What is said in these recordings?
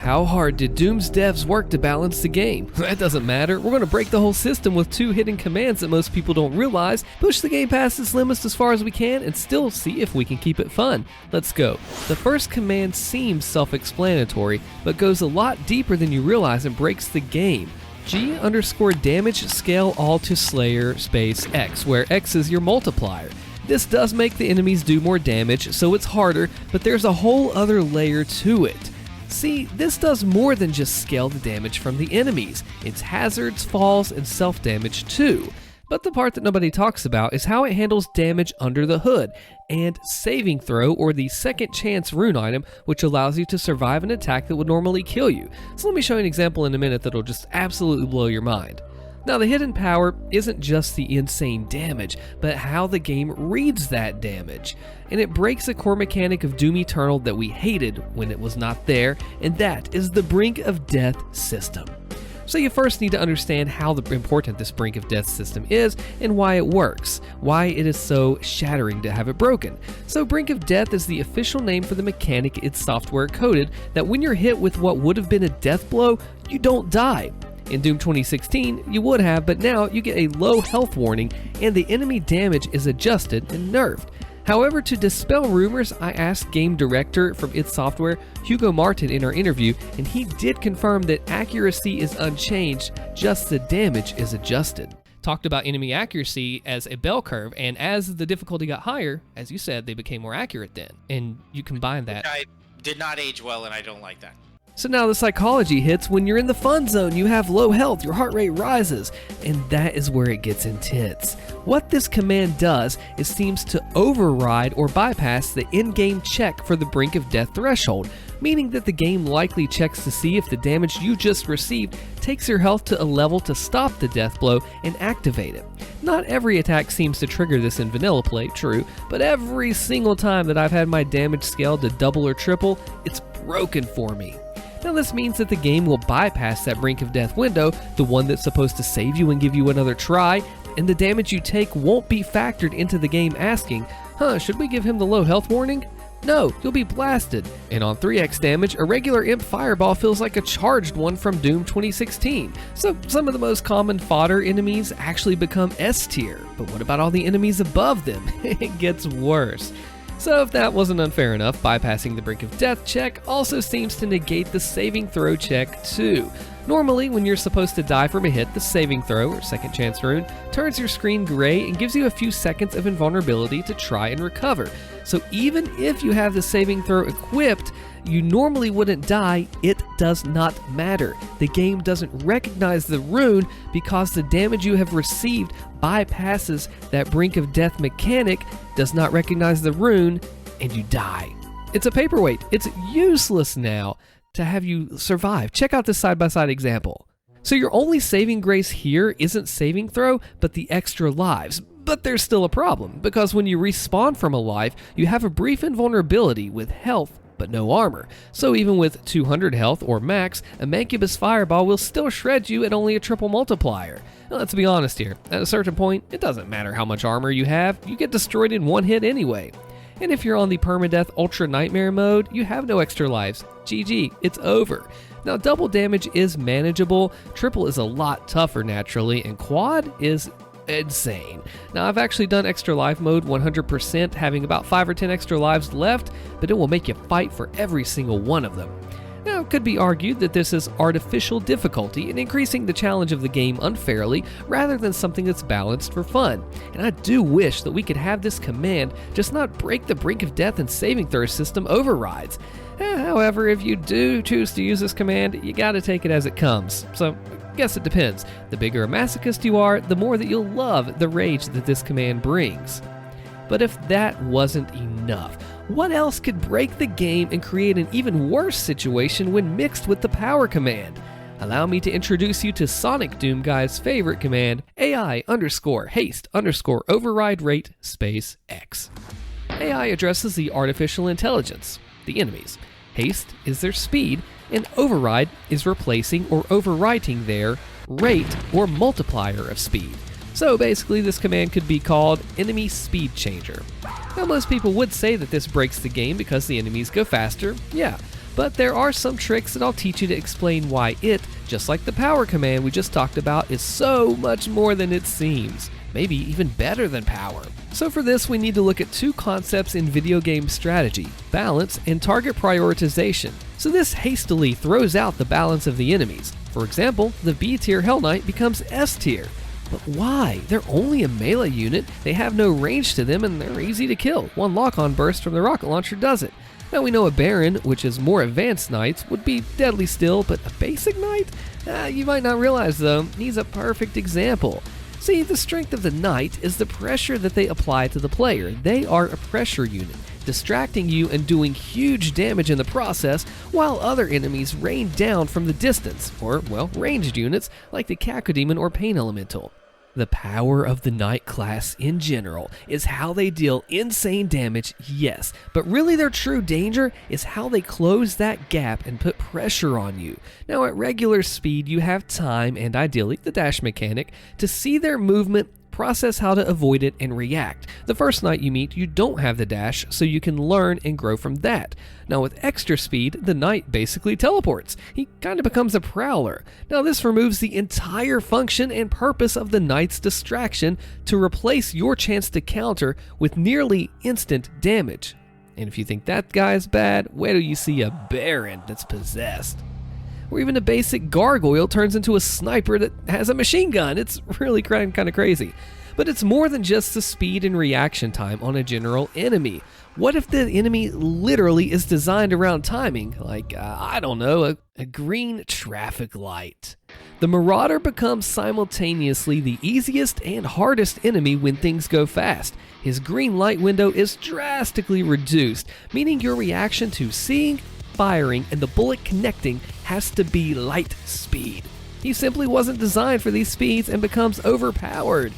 How hard did Doom's devs work to balance the game? That doesn't matter. We're going to break the whole system with 2 hidden commands that most people don't realize, push the game past its limits as far as we can, and still see if we can keep it fun. Let's go. The first command seems self-explanatory, but goes a lot deeper than you realize and breaks the game. G_damage scale all to Slayer space X, where X is your multiplier. This does make the enemies do more damage, so it's harder, but there's a whole other layer to it. See, this does more than just scale the damage from the enemies. It's hazards, falls, and self-damage too. But the part that nobody talks about is how it handles damage under the hood, and saving throw, or the second chance rune item, which allows you to survive an attack that would normally kill you. So let me show you an example in a minute that'll just absolutely blow your mind. Now, the hidden power isn't just the insane damage, but how the game reads that damage. And it breaks a core mechanic of Doom Eternal that we hated when it was not there, and that is the Brink of Death system. So you first need to understand how important this Brink of Death system is and why it works, why it is so shattering to have it broken. So Brink of Death is the official name for the mechanic it's software coded that when you're hit with what would have been a death blow, you don't die. In Doom 2016, you would have, but now you get a low health warning and the enemy damage is adjusted and nerfed. However, to dispel rumors, I asked game director from id Software, Hugo Martin, in our interview, and he did confirm that accuracy is unchanged, just the damage is adjusted. Talked about enemy accuracy as a bell curve, and as the difficulty got higher, as you said, they became more accurate then. And you combine that. I did not age well, and I don't like that. So now the psychology hits. When you're in the fun zone, you have low health, your heart rate rises, and that is where it gets intense. What this command does is seems to override or bypass the in-game check for the Brink of Death threshold, meaning that the game likely checks to see if the damage you just received takes your health to a level to stop the death blow and activate it. Not every attack seems to trigger this in vanilla play, true, but every single time that I've had my damage scaled to double or triple, it's broken for me. Now this means that the game will bypass that Brink of Death window, the one that's supposed to save you and give you another try, and the damage you take won't be factored into the game asking, should we give him the low health warning? No, you'll be blasted. And on 3x damage, a regular imp fireball feels like a charged one from Doom 2016. So some of the most common fodder enemies actually become S tier. But what about all the enemies above them? It gets worse. So if that wasn't unfair enough, bypassing the Brink of Death check also seems to negate the saving throw check too. Normally, when you're supposed to die from a hit, the saving throw, or second chance rune, turns your screen gray and gives you a few seconds of invulnerability to try and recover. So even if you have the saving throw equipped, you normally wouldn't die. It does not matter. The game doesn't recognize the rune because the damage you have received bypasses that Brink of Death mechanic, does not recognize the rune, and you die. It's a paperweight. It's useless now to have you survive. Check out this side-by-side example. So your only saving grace here isn't saving throw, but the extra lives. But there's still a problem, because when you respawn from a life, you have a brief invulnerability with health but no armor. So even with 200 health or max, a Mancubus Fireball will still shred you at only a triple multiplier. Now, let's be honest here, at a certain point, it doesn't matter how much armor you have, you get destroyed in one hit anyway. And if you're on the permadeath Ultra Nightmare mode, you have no extra lives. GG, it's over. Now double damage is manageable, triple is a lot tougher naturally, and quad is insane. Now I've actually done extra life mode 100%, having about 5 or 10 extra lives left, but it will make you fight for every single one of them. Now it could be argued that this is artificial difficulty and increasing the challenge of the game unfairly rather than something that's balanced for fun. And I do wish that we could have this command just not break the Brink of Death and saving throw system overrides. However, if you do choose to use this command, you gotta take it as it comes. So I guess it depends. The bigger a masochist you are, the more that you'll love the rage that this command brings. But if that wasn't enough, what else could break the game and create an even worse situation when mixed with the power command? Allow me to introduce you to Sonic Doom Guy's favorite command, AI_haste_override rate space X. AI addresses the artificial intelligence, the enemies. Haste is their speed, and override is replacing or overwriting their rate or multiplier of speed. So basically this command could be called Enemy Speed Changer. Now most people would say that this breaks the game because the enemies go faster, yeah, but there are some tricks that I'll teach you to explain why it, just like the power command we just talked about, is so much more than it seems. Maybe even better than power. So for this, we need to look at two concepts in video game strategy: balance and target prioritization. So this hastily throws out the balance of the enemies. For example, the B tier Hell Knight becomes S tier. But why? They're only a melee unit, they have no range to them, and they're easy to kill. One lock-on burst from the rocket launcher does it. Now we know a Baron, which is more advanced knights, would be deadly still, but a basic knight? You might not realize though, he's a perfect example. See, the strength of the knight is the pressure that they apply to the player. They are a pressure unit, distracting you and doing huge damage in the process, while other enemies rain down from the distance, or, well, ranged units like the Cacodemon or Pain Elemental. The power of the Knight class in general is how they deal insane damage, yes, but really their true danger is how they close that gap and put pressure on you. Now at regular speed you have time, and ideally the dash mechanic, to see their movement, process how to avoid it, and react. The first knight you meet, you don't have the dash, so you can learn and grow from that. Now with extra speed, the knight basically teleports. He kind of becomes a prowler. Now this removes the entire function and purpose of the knight's distraction to replace your chance to counter with nearly instant damage. And if you think that guy's bad, wait till you see a Baron that's possessed. Or even a basic gargoyle turns into a sniper that has a machine gun. It's really kind of crazy. But it's more than just the speed and reaction time on a general enemy. What if the enemy literally is designed around timing? Like, I don't know, a green traffic light. The Marauder becomes simultaneously the easiest and hardest enemy when things go fast. His green light window is drastically reduced, meaning your reaction to seeing, firing, and the bullet connecting has to be light speed. He simply wasn't designed for these speeds and becomes overpowered.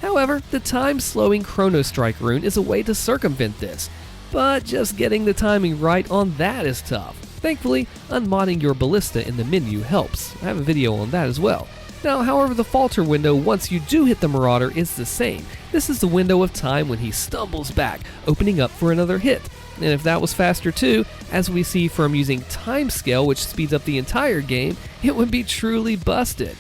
However, the time-slowing Chrono Strike rune is a way to circumvent this, but just getting the timing right on that is tough. Thankfully, unmodding your ballista in the menu helps. I have a video on that as well. Now, however, the falter window once you do hit the Marauder is the same. This is the window of time when he stumbles back, opening up for another hit. And if that was faster too, as we see from using timescale, which speeds up the entire game, it would be truly busted.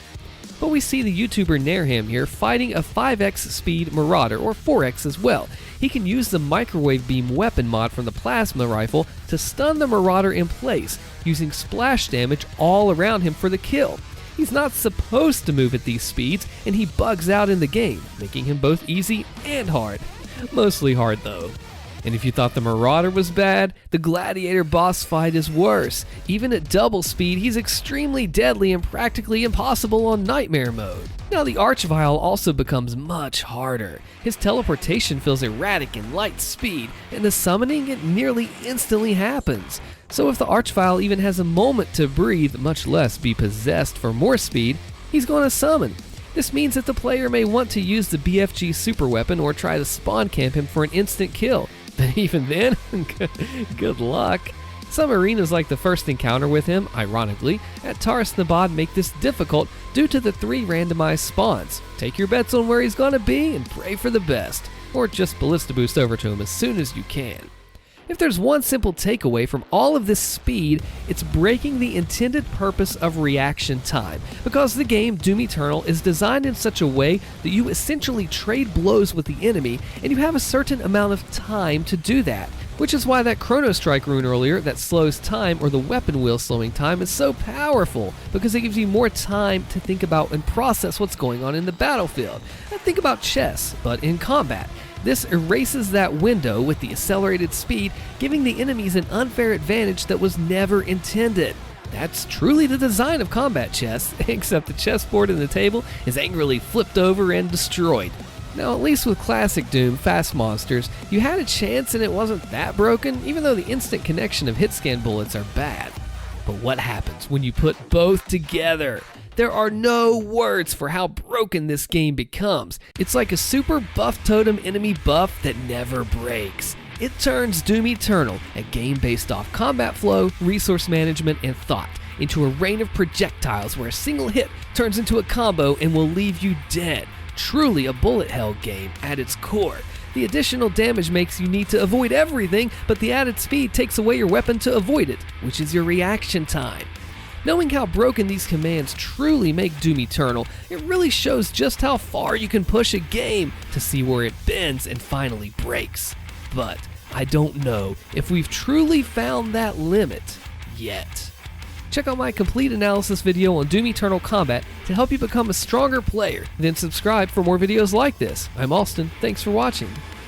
But we see the YouTuber Nairham here fighting a 5x speed Marauder, or 4x as well. He can use the microwave beam weapon mod from the plasma rifle to stun the Marauder in place, using splash damage all around him for the kill. He's not supposed to move at these speeds, and he bugs out in the game, making him both easy and hard. Mostly hard though. And if you thought the Marauder was bad, the Gladiator boss fight is worse. Even at double speed, he's extremely deadly and practically impossible on Nightmare mode. Now the Archvile also becomes much harder. His teleportation feels erratic in light speed, and the summoning, it nearly instantly happens. So if the Archvile even has a moment to breathe, much less be possessed for more speed, he's going to summon. This means that the player may want to use the BFG super weapon or try to spawn camp him for an instant kill. But even then, good luck. Some arenas like the first encounter with him, ironically, at Taurus Nabad make this difficult due to the 3 randomized spawns. Take your bets on where he's gonna be and pray for the best, or just ballista boost over to him as soon as you can. If there's one simple takeaway from all of this speed, it's breaking the intended purpose of reaction time, because the game Doom Eternal is designed in such a way that you essentially trade blows with the enemy, and you have a certain amount of time to do that. Which is why that Chrono Strike rune earlier that slows time, or the weapon wheel slowing time, is so powerful, because it gives you more time to think about and process what's going on in the battlefield. And think about chess, but in combat. This erases that window with the accelerated speed, giving the enemies an unfair advantage that was never intended. That's truly the design of combat chess, except the chessboard and the table is angrily flipped over and destroyed. Now, at least with classic Doom Fast Monsters, you had a chance and it wasn't that broken, even though the instant connection of hit scan bullets are bad. But what happens when you put both together? There are no words for how broken this game becomes. It's like a super buff totem enemy buff that never breaks. It turns Doom Eternal, a game based off combat flow, resource management, and thought, into a rain of projectiles where a single hit turns into a combo and will leave you dead. Truly a bullet hell game at its core. The additional damage makes you need to avoid everything, but the added speed takes away your weapon to avoid it, which is your reaction time. Knowing how broken these commands truly make Doom Eternal, it really shows just how far you can push a game to see where it bends and finally breaks. But I don't know if we've truly found that limit yet. Check out my complete analysis video on Doom Eternal Combat to help you become a stronger player. Then subscribe for more videos like this. I'm Allstin, thanks for watching.